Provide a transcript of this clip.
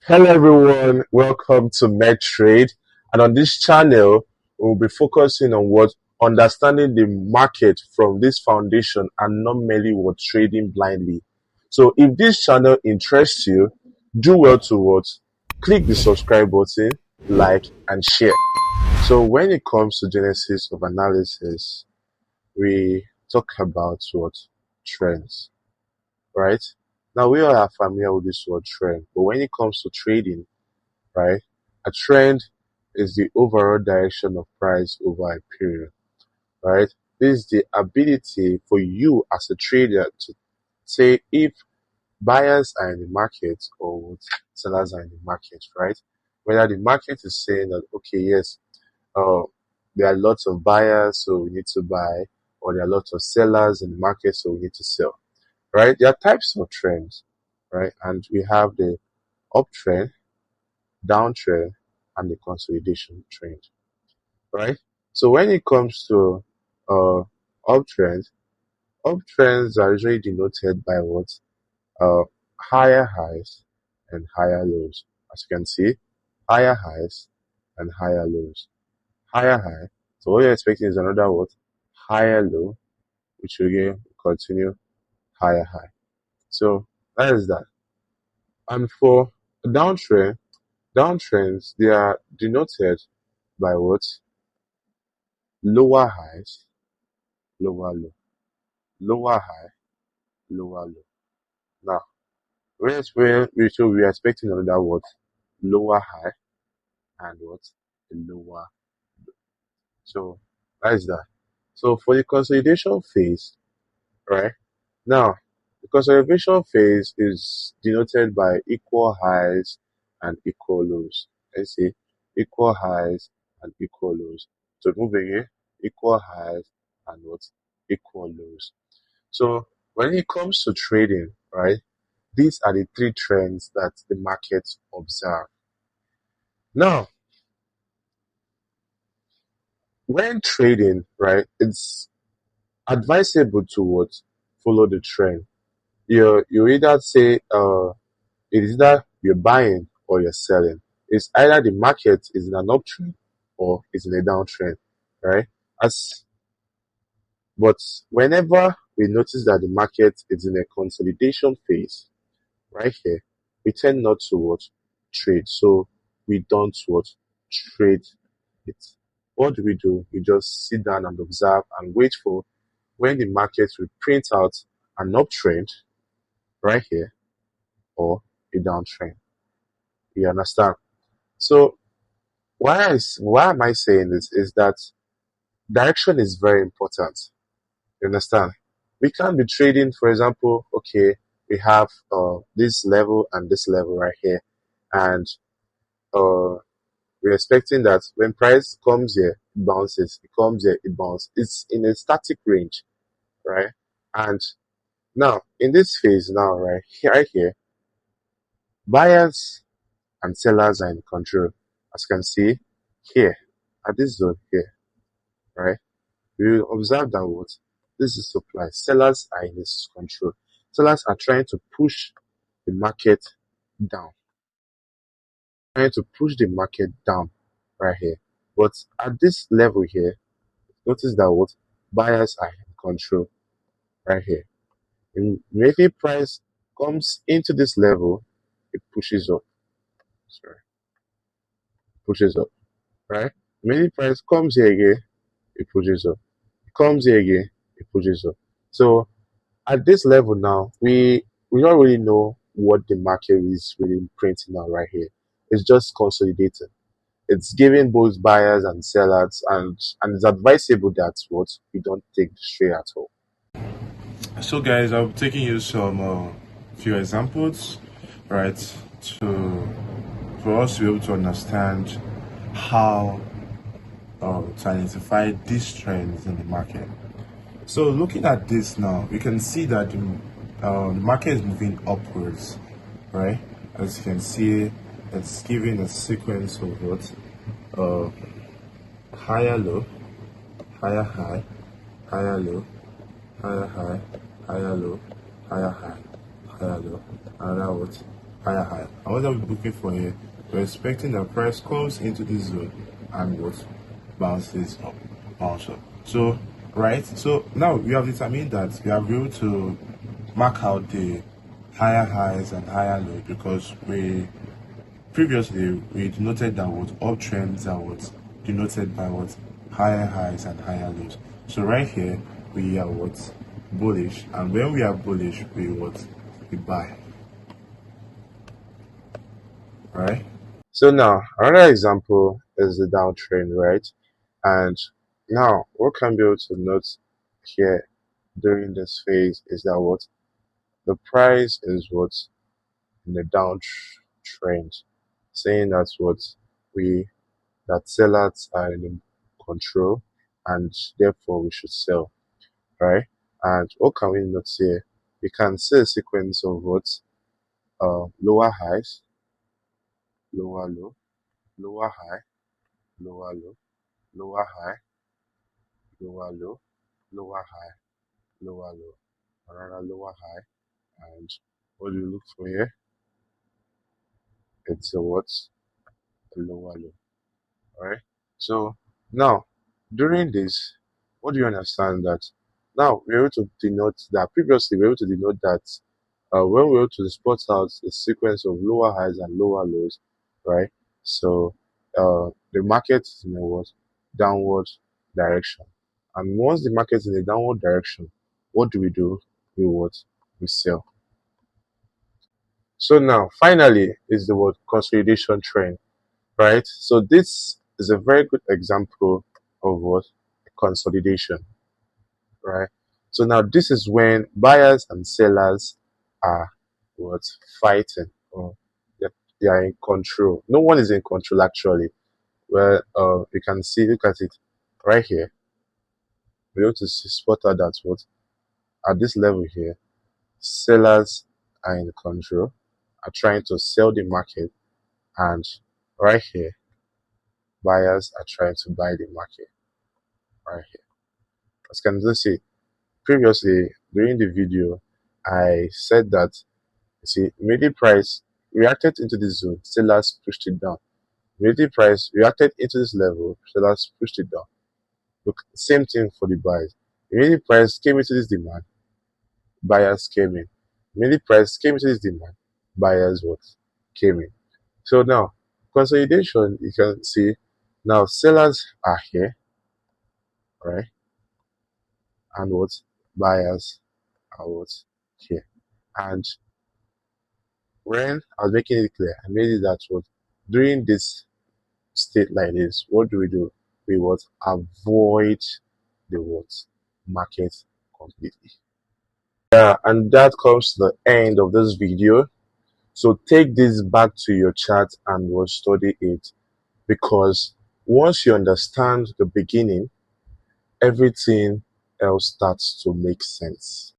Hello everyone, welcome to MedTrade. And on this channel, we'll be focusing on what understanding the market from this foundation and not merely what trading blindly. So if this channel interests you, do well to what click the subscribe button, like and share. So when it comes to genesis of analysis, we talk about what trends, right? Now we all are familiar with this word trend, but when it comes to trading, right? A trend is the overall direction of price over a period, right? This is the ability for you as a trader to say if buyers are in the market or sellers are in the market, right? Whether the market is saying that, okay, yes, uh, there are lots of buyers, so we need to buy, or there are lots of sellers in the market, so we need to sell, right? There are types of trends, right? And we have the uptrend, downtrend, and the consolidation trend, right? So when it comes to uh, uptrends, uptrends are usually denoted by what? Uh, Higher highs and higher lows. As you can see, higher highs and higher lows. Higher high. So what you're expecting is another what? Higher low, which will again continue higher high. So that is that. And for downtrend, downtrends, they are denoted by what? Lower highs, lower low, lower high, lower low. Now, so we are expecting another what? Lower high and what? Lower. So that is that. So for the consolidation phase, right? Now, the consolidation phase is denoted by equal highs and equal lows. Let's see, equal highs and equal lows. So moving here, equal highs and what? Equal lows. So when it comes to trading, right, these are the three trends that the market observe. Now, when trading, right, it's advisable to what? Follow the trend. You either say it is either you're buying or you're selling. It's either the market is in an uptrend or it's in a downtrend, right? As but whenever we notice that the market is in a consolidation phase, right here, we tend not to what? Trade. So we don't what? Trade it. What do? We just sit down and observe and wait for when the market will print out an uptrend right here or a downtrend. You understand? So why am I saying this is that direction is very important. You understand? We can't be trading, for example, okay, we have this level and this level right here, and uh, we're expecting that when price comes here, it bounces, it comes here, it bounces. It's in a static range, right? And now in this phase now, right here, buyers and sellers are in control. As you can see here, at this zone here, right? We will observe that what this is supply. Sellers are in this control. Sellers are trying to push the market down, trying to push the market down right here. But at this level here, notice that what buyers are in control right here. Immediately price comes into this level, it pushes up. Sorry, pushes up, right? Immediately price comes here again, it pushes up. It comes here again, it pushes up. So at this level now, we don't really know what the market is really printing now right here. It's just consolidating. It's giving both buyers and sellers, and it's advisable that what we don't take the trade at all. So, guys, I'll be taking you some few examples, right, to for us to be able to understand how to identify these trends in the market. So, looking at this now, we can see that the market is moving upwards, right? As you can see, it's giving a sequence of what uh, higher low, higher high, higher low, higher high, higher low, higher high, higher low, another what? higher high. And what are we looking for here? We're expecting that price comes into this zone and what bounces up, bounce up. So right, so now we have determined that we are able to mark out the higher highs and higher lows because we previously we denoted that what uptrends are what denoted by what higher highs and higher lows. So right here we are what bullish, and when we are bullish we what we buy, right? So now another example is the downtrend, right? And now what can be able to note here during this phase is that what the price is what in the downtrend, saying that what we that sellers are in control and therefore we should sell, right? And what can we note here? We can see a sequence of what lower highs, lower low, lower high, lower low, lower high, lower low, lower high, lower low, another lower high, and what do you look for here? It's a what? A lower low. Alright. So now during this, what do you understand that now we're able to denote that previously we were able to denote that when we were able to spot out a sequence of lower highs and lower lows, right? So the market is in a what downward direction. And once the market is in a downward direction, what do? We what? We sell. So now finally is the word consolidation trend, right? So this is a very good example of what consolidation, right? So now this is when buyers and sellers are what fighting, or they are in control. No one is in control actually. Well, you can see, look at it right here. We're able to spot out that what at this level here, sellers are in control, are trying to sell the market, and right here, buyers are trying to buy the market right here. As can you see, previously during the video, I said that you see, immediate price reacted into this zone, sellers pushed it down. Immediate price reacted into this level, sellers pushed it down. Look, same thing for the buyers. Immediate price came into this demand, buyers came in. Immediate price came into this demand, buyers what came in. So now consolidation, you can see now sellers are here, right? And what buyers are what here. And when I was making it clear, I made it that what during this state like this, what do? We what avoid the what market completely. Yeah, and that comes to the end of this video. So take this back to your chart and we'll study it, because once you understand the beginning, everything else starts to make sense.